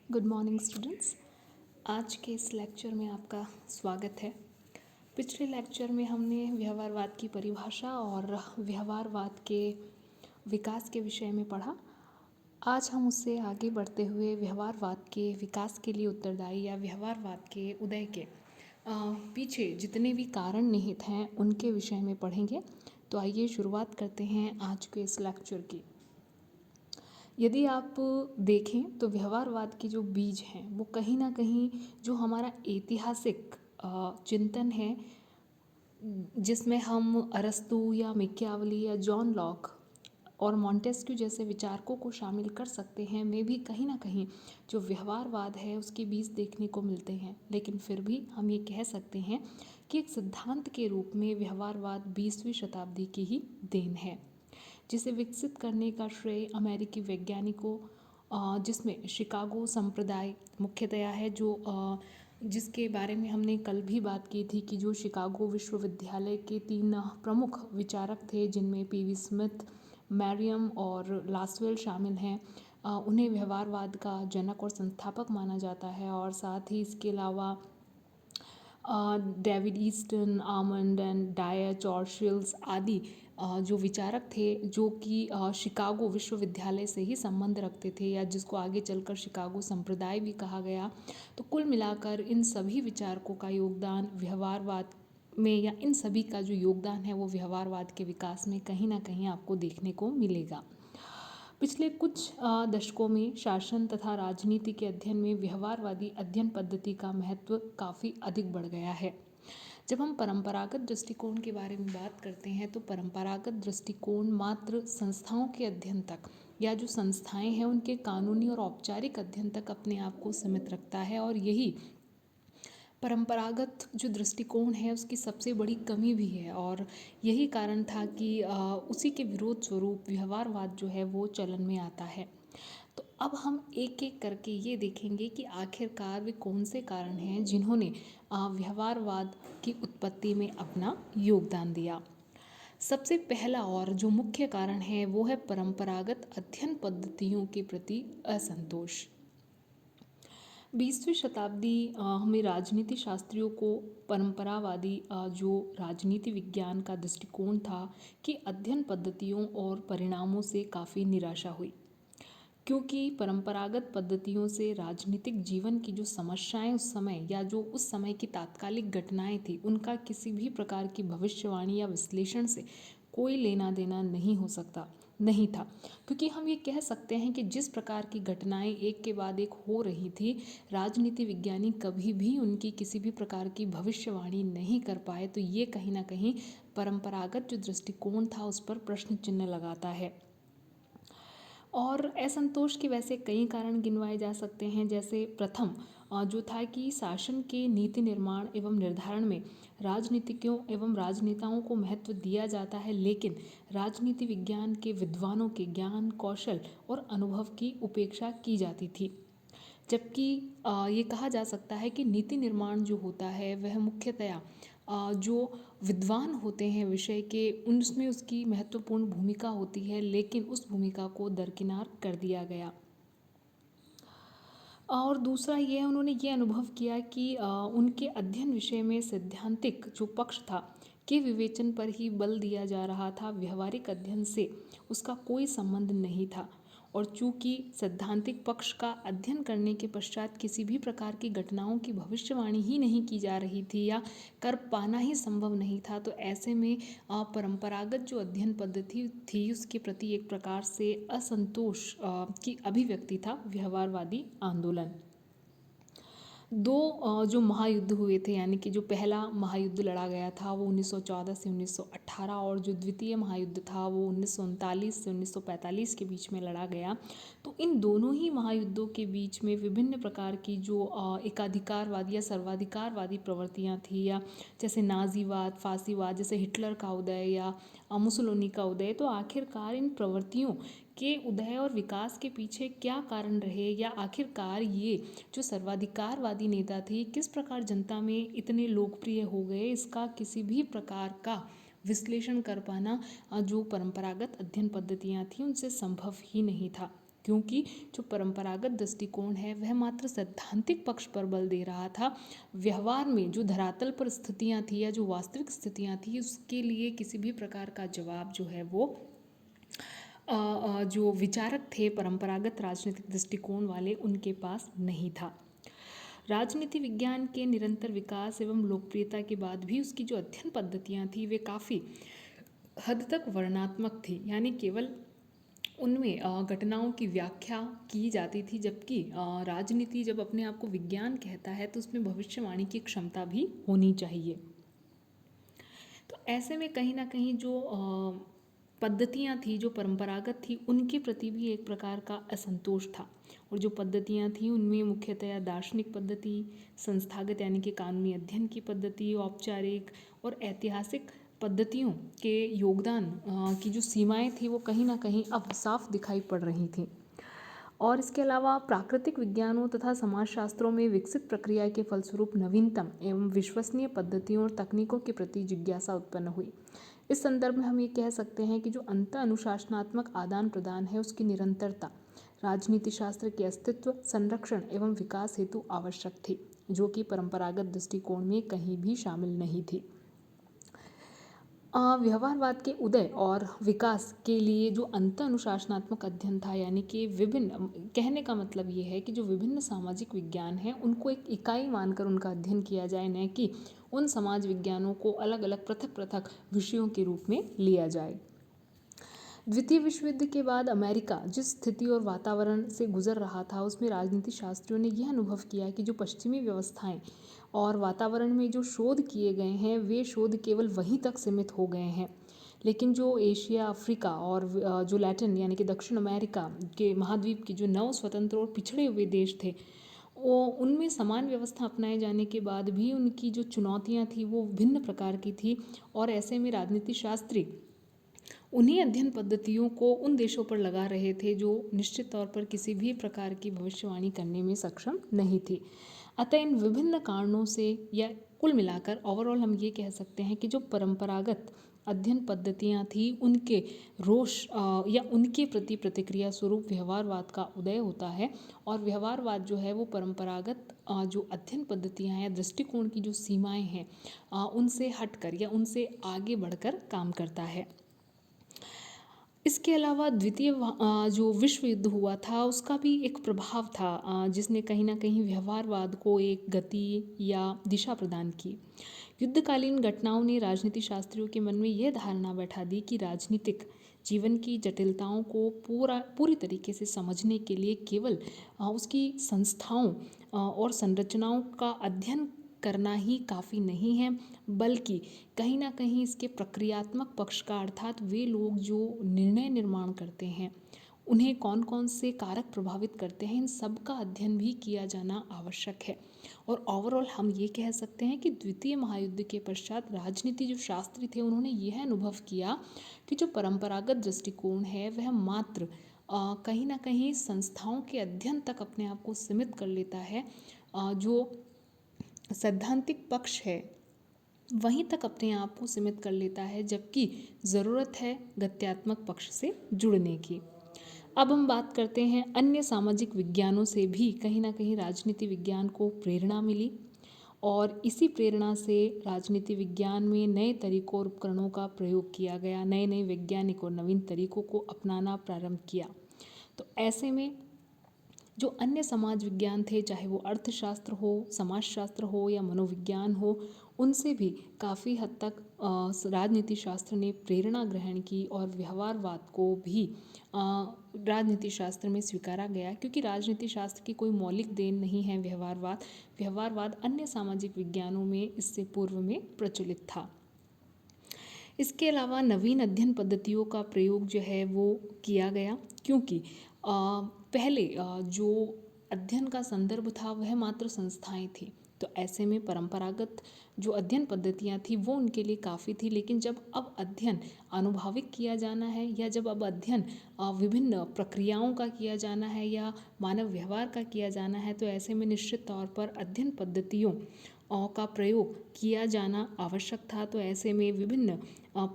Good morning students. आज के इस लेक्चर में आपका स्वागत है। पिछले लेक्चर में हमने व्यवहारवाद की परिभाषा और व्यवहारवाद के विकास के विषय में पढ़ा। आज हम उससे आगे बढ़ते हुए व्यवहारवाद के विकास के लिए उत्तरदायी या व्यवहारवाद के उदय के पीछे जितने भी कारण निहित हैं उनके विषय में पढ़ेंगे। तो आइए शुरुआत करते हैं आज के इस लेक्चर की। यदि आप देखें तो व्यवहारवाद के जो बीज हैं वो कहीं ना कहीं जो हमारा ऐतिहासिक चिंतन है, जिसमें हम अरस्तू या मैकियावली या जॉन लॉक और मॉन्टेस्क्यू जैसे विचारकों को शामिल कर सकते हैं, में भी कहीं ना कहीं जो व्यवहारवाद है उसके बीज देखने को मिलते हैं। लेकिन फिर भी हम ये कह सकते हैं कि एक सिद्धांत के रूप में व्यवहारवाद 20वीं शताब्दी की ही देन है, जिसे विकसित करने का श्रेय अमेरिकी वैज्ञानिकों, जिसमें शिकागो संप्रदाय मुख्यतया है, जो जिसके बारे में हमने कल भी बात की थी कि जो शिकागो विश्वविद्यालय के 3 प्रमुख विचारक थे, जिनमें पीवी स्मिथ, मैरियम और लासवेल शामिल हैं, उन्हें व्यवहारवाद का जनक और संस्थापक माना जाता है। और साथ ही इसके अलावा David Easton, Almond and Dyer, चॉर्शिल्स आदि जो विचारक थे, जो कि शिकागो विश्वविद्यालय से ही संबंध रखते थे, या जिसको आगे चलकर शिकागो संप्रदाय भी कहा गया। तो कुल मिलाकर इन सभी विचारकों का योगदान व्यवहारवाद में, या इन सभी का जो योगदान है वो व्यवहारवाद के विकास में कहीं ना कहीं आपको देखने को मिलेगा। पिछले कुछ दशकों में शासन तथा राजनीति के अध्ययन में व्यवहारवादी अध्ययन पद्धति का महत्व काफ़ी अधिक बढ़ गया है। जब हम परंपरागत दृष्टिकोण के बारे में बात करते हैं तो परंपरागत दृष्टिकोण मात्र संस्थाओं के अध्ययन तक, या जो संस्थाएं हैं उनके कानूनी और औपचारिक अध्ययन तक अपने आप को सीमित रखता है। और यही परंपरागत जो दृष्टिकोण है उसकी सबसे बड़ी कमी भी है, और यही कारण था कि उसी के विरोध स्वरूप व्यवहारवाद जो है वो चलन में आता है। तो अब हम एक एक करके ये देखेंगे कि आखिरकार वे कौन से कारण हैं जिन्होंने व्यवहारवाद की उत्पत्ति में अपना योगदान दिया। सबसे पहला और जो मुख्य कारण है वो है परंपरागत अध्ययन पद्धतियों के प्रति असंतोष। 20वीं शताब्दी हमें राजनीति शास्त्रियों को परंपरावादी जो राजनीति विज्ञान का दृष्टिकोण था कि अध्ययन पद्धतियों और परिणामों से काफ़ी निराशा हुई, क्योंकि परंपरागत पद्धतियों से राजनीतिक जीवन की जो समस्याएं उस समय, या जो उस समय की तात्कालिक घटनाएं थी, उनका किसी भी प्रकार की भविष्यवाणी या विश्लेषण से कोई लेना देना नहीं था। क्योंकि हम ये कह सकते हैं कि जिस प्रकार की घटनाएं एक के बाद एक हो रही थी, राजनीति विज्ञानी कभी भी उनकी किसी भी प्रकार की भविष्यवाणी नहीं कर पाए। तो ये कहीं ना कहीं परंपरागत जो दृष्टिकोण था उस पर प्रश्न चिन्ह लगाता है। और असंतोष के वैसे कई कारण गिनवाए जा सकते हैं। जैसे प्रथम जो था कि शासन के नीति निर्माण एवं निर्धारण में राजनीतिज्ञों एवं राजनेताओं को महत्व दिया जाता है, लेकिन राजनीति विज्ञान के विद्वानों के ज्ञान, कौशल और अनुभव की उपेक्षा की जाती थी। जबकि ये कहा जा सकता है कि नीति निर्माण जो होता है वह मुख्यतया जो विद्वान होते हैं विषय के, उनमें उसकी महत्वपूर्ण भूमिका होती है, लेकिन उस भूमिका को दरकिनार कर दिया गया। और दूसरा ये, उन्होंने ये अनुभव किया कि उनके अध्ययन विषय में सैद्धांतिक जो पक्ष था के विवेचन पर ही बल दिया जा रहा था, व्यवहारिक अध्ययन से उसका कोई संबंध नहीं था। और चूंकि सैद्धांतिक पक्ष का अध्ययन करने के पश्चात किसी भी प्रकार की घटनाओं की भविष्यवाणी ही नहीं की जा रही थी, या कर पाना ही संभव नहीं था, तो ऐसे में परंपरागत जो अध्ययन पद्धति थी उसके प्रति एक प्रकार से असंतोष की अभिव्यक्ति था व्यवहारवादी आंदोलन। दो जो महायुद्ध हुए थे, यानी कि जो पहला महायुद्ध लड़ा गया था वो 1914 से 1918, और जो द्वितीय महायुद्ध था वो 1939 से 1945 के बीच में लड़ा गया। तो इन दोनों ही महायुद्धों के बीच में विभिन्न प्रकार की जो एकाधिकारवादी या सर्वाधिकारवादी प्रवृत्तियां थी, या जैसे नाजीवाद, फांसीवाद, जैसे हिटलर का उदय या मुसोलिनी का उदय। तो आखिरकार इन प्रवृत्तियों के उदय और विकास के पीछे क्या कारण रहे, या आखिरकार ये जो सर्वाधिकारवादी नेता थे किस प्रकार जनता में इतने लोकप्रिय हो गए, इसका किसी भी प्रकार का विश्लेषण कर पाना जो परंपरागत अध्ययन पद्धतियां थी उनसे संभव ही नहीं था। क्योंकि जो परंपरागत दृष्टिकोण है वह मात्र सैद्धांतिक पक्ष पर बल दे रहा था। व्यवहार में जो धरातल पर स्थितियाँ थी या जो वास्तविक स्थितियाँ थी उसके लिए किसी भी प्रकार का जवाब जो है वो जो विचारक थे परंपरागत राजनीतिक दृष्टिकोण वाले उनके पास नहीं था। राजनीति विज्ञान के निरंतर विकास एवं लोकप्रियता के बाद भी उसकी जो अध्ययन पद्धतियाँ थी वे काफ़ी हद तक वर्णनात्मक थी, यानी केवल उनमें घटनाओं की व्याख्या की जाती थी, जबकि राजनीति जब अपने आप को विज्ञान कहता है तो उसमें भविष्यवाणी की क्षमता भी होनी चाहिए। तो ऐसे में कहीं ना कहीं जो पद्धतियाँ थी जो परंपरागत थी उनके प्रति भी एक प्रकार का असंतोष था। और जो पद्धतियाँ थी उनमें मुख्यतया दार्शनिक पद्धति, संस्थागत यानी कि कानूनी अध्ययन की पद्धति, औपचारिक और ऐतिहासिक पद्धतियों के योगदान की जो सीमाएं थी वो कहीं ना कहीं अब साफ दिखाई पड़ रही थी। और इसके अलावा प्राकृतिक विज्ञानों तथा समाजशास्त्रों में विकसित प्रक्रिया के फलस्वरूप नवीनतम एवं विश्वसनीय पद्धतियों और तकनीकों के प्रति जिज्ञासा उत्पन्न हुई। इस संदर्भ में हम ये कह सकते हैं कि जो अंतर अनुशासनात्मक आदान प्रदान है उसकी निरंतरता राजनीति शास्त्र के अस्तित्व, संरक्षण एवं विकास हेतु आवश्यक थी, जो कि परंपरागत दृष्टिकोण में कहीं भी शामिल नहीं थी। व्यवहारवाद के उदय और विकास के लिए जो अंतर अनुशासनात्मक अध्ययन था, यानी कि विभिन्न, कहने का मतलब ये है कि जो विभिन्न सामाजिक विज्ञान हैं उनको एक इकाई मानकर उनका अध्ययन किया जाए, न कि उन समाज विज्ञानों को अलग अलग पृथक पृथक विषयों के रूप में लिया जाए। द्वितीय विश्व युद्ध के बाद अमेरिका जिस स्थिति और वातावरण से गुजर रहा था उसमें राजनीति शास्त्रियों ने यह अनुभव किया कि जो पश्चिमी व्यवस्थाएं और वातावरण में जो शोध किए गए हैं वे शोध केवल वहीं तक सीमित हो गए हैं, लेकिन जो एशिया, अफ्रीका और जो लैटिन यानी कि दक्षिण अमेरिका के महाद्वीप के जो नव स्वतंत्र और पिछड़े हुए देश थे वो उनमें समान व्यवस्था अपनाए जाने के बाद भी उनकी जो चुनौतियाँ थी वो भिन्न प्रकार की थी। और ऐसे में राजनीति शास्त्री उन्हीं अध्ययन पद्धतियों को उन देशों पर लगा रहे थे जो निश्चित तौर पर किसी भी प्रकार की भविष्यवाणी करने में सक्षम नहीं थी। अतः इन विभिन्न कारणों से या कुल मिलाकर ओवरऑल हम ये कह सकते हैं कि जो परंपरागत अध्ययन पद्धतियाँ थी उनके रोष या उनके प्रति प्रतिक्रिया स्वरूप व्यवहारवाद का उदय होता है। और व्यवहारवाद जो है वो परंपरागत जो अध्ययन पद्धतियाँ हैं, दृष्टिकोण की जो सीमाएं हैं उनसे हटकर या उनसे आगे बढ़कर काम करता है। इसके अलावा द्वितीय जो विश्व युद्ध हुआ था उसका भी एक प्रभाव था जिसने कहीं ना कहीं व्यवहारवाद को एक गति या दिशा प्रदान की। युद्धकालीन घटनाओं ने राजनीति शास्त्रियों के मन में यह धारणा बैठा दी कि राजनीतिक जीवन की जटिलताओं को पूरी तरीके से समझने के लिए केवल उसकी संस्थाओं और संरचनाओं का अध्ययन करना ही काफ़ी नहीं है, बल्कि कहीं ना कहीं इसके प्रक्रियात्मक पक्ष का, अर्थात वे लोग जो निर्णय निर्माण करते हैं उन्हें कौन कौन से कारक प्रभावित करते हैं, इन सब का अध्ययन भी किया जाना आवश्यक है। और ओवरऑल हम ये कह सकते हैं कि द्वितीय महायुद्ध के पश्चात राजनीति जो शास्त्री थे उन्होंने यह अनुभव किया कि जो परंपरागत दृष्टिकोण है वह मात्र कहीं ना कहीं संस्थाओं के अध्ययन तक अपने आप को सीमित कर लेता है, जो सैद्धांतिक पक्ष है वहीं तक अपने आप को सीमित कर लेता है, जबकि ज़रूरत है गत्यात्मक पक्ष से जुड़ने की। अब हम बात करते हैं अन्य सामाजिक विज्ञानों से भी कहीं ना कहीं राजनीति विज्ञान को प्रेरणा मिली, और इसी प्रेरणा से राजनीति विज्ञान में नए तरीकों और उपकरणों का प्रयोग किया गया, नए नए वैज्ञानिक और नवीन तरीकों को अपनाना प्रारंभ किया। तो ऐसे में जो अन्य समाज विज्ञान थे, चाहे वो अर्थशास्त्र हो, समाजशास्त्र हो या मनोविज्ञान हो, उनसे भी काफ़ी हद तक राजनीति शास्त्र ने प्रेरणा ग्रहण की और व्यवहारवाद को भी राजनीति शास्त्र में स्वीकारा गया, क्योंकि राजनीति शास्त्र की कोई मौलिक देन नहीं है व्यवहारवाद अन्य सामाजिक विज्ञानों में इससे पूर्व में प्रचलित था। इसके अलावा नवीन अध्ययन पद्धतियों का प्रयोग जो है वो किया गया, क्योंकि पहले जो अध्ययन का संदर्भ था वह मात्र संस्थाएं थी। तो ऐसे में परंपरागत जो अध्ययन पद्धतियाँ थी वो उनके लिए काफ़ी थी, लेकिन जब अब अध्ययन आनुभविक किया जाना है या जब अब अध्ययन विभिन्न प्रक्रियाओं का किया जाना है या मानव व्यवहार का किया जाना है, तो ऐसे में निश्चित तौर पर अध्ययन पद्धतियों का प्रयोग किया जाना आवश्यक था। तो ऐसे में विभिन्न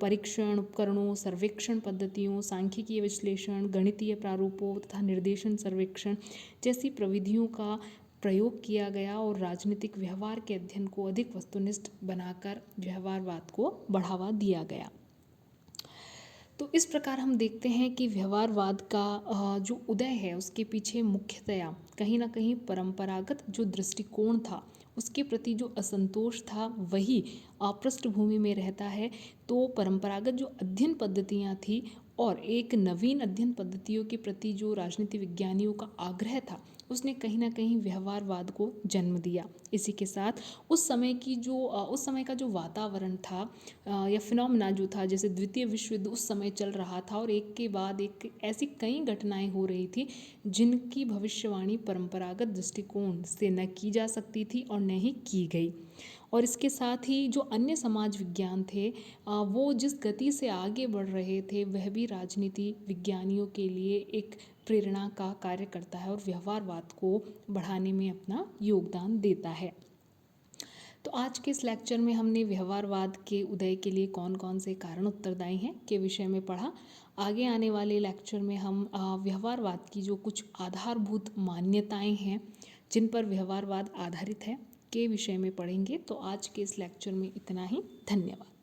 परीक्षण उपकरणों, सर्वेक्षण पद्धतियों, सांख्यिकीय विश्लेषण, गणितीय प्रारूपों तथा निर्देशन सर्वेक्षण जैसी प्रविधियों का प्रयोग किया गया और राजनीतिक व्यवहार के अध्ययन को अधिक वस्तुनिष्ठ बनाकर व्यवहारवाद को बढ़ावा दिया गया। तो इस प्रकार हम देखते हैं कि व्यवहारवाद का जो उदय है उसके पीछे मुख्यतया कहीं ना कहीं परंपरागत जो दृष्टिकोण था उसके प्रति जो असंतोष था वही पृष्ठभूमि में रहता है। तो परंपरागत जो अध्ययन पद्धतियाँ थी और एक नवीन अध्ययन पद्धतियों के प्रति जो राजनीति विज्ञानियों का आग्रह था उसने कहीं ना कहीं व्यवहारवाद को जन्म दिया। इसी के साथ उस समय का जो वातावरण था या फिनोमिना जो था, जैसे द्वितीय विश्व युद्ध उस समय चल रहा था और एक के बाद एक ऐसी कई घटनाएं हो रही थी जिनकी भविष्यवाणी परंपरागत दृष्टिकोण से न की जा सकती थी और न ही की गई। और इसके साथ ही जो अन्य समाज विज्ञान थे वो जिस गति से आगे बढ़ रहे थे वह भी राजनीति विज्ञानियों के लिए एक प्रेरणा का कार्य करता है और व्यवहारवाद को बढ़ाने में अपना योगदान देता है। तो आज के इस लेक्चर में हमने व्यवहारवाद के उदय के लिए कौन कौन से कारण उत्तरदायी हैं के विषय में पढ़ा। आगे आने वाले लेक्चर में हम व्यवहारवाद की जो कुछ आधारभूत मान्यताएं हैं जिन पर व्यवहारवाद आधारित है के विषय में पढ़ेंगे। तो आज के इस लेक्चर में इतना ही। धन्यवाद।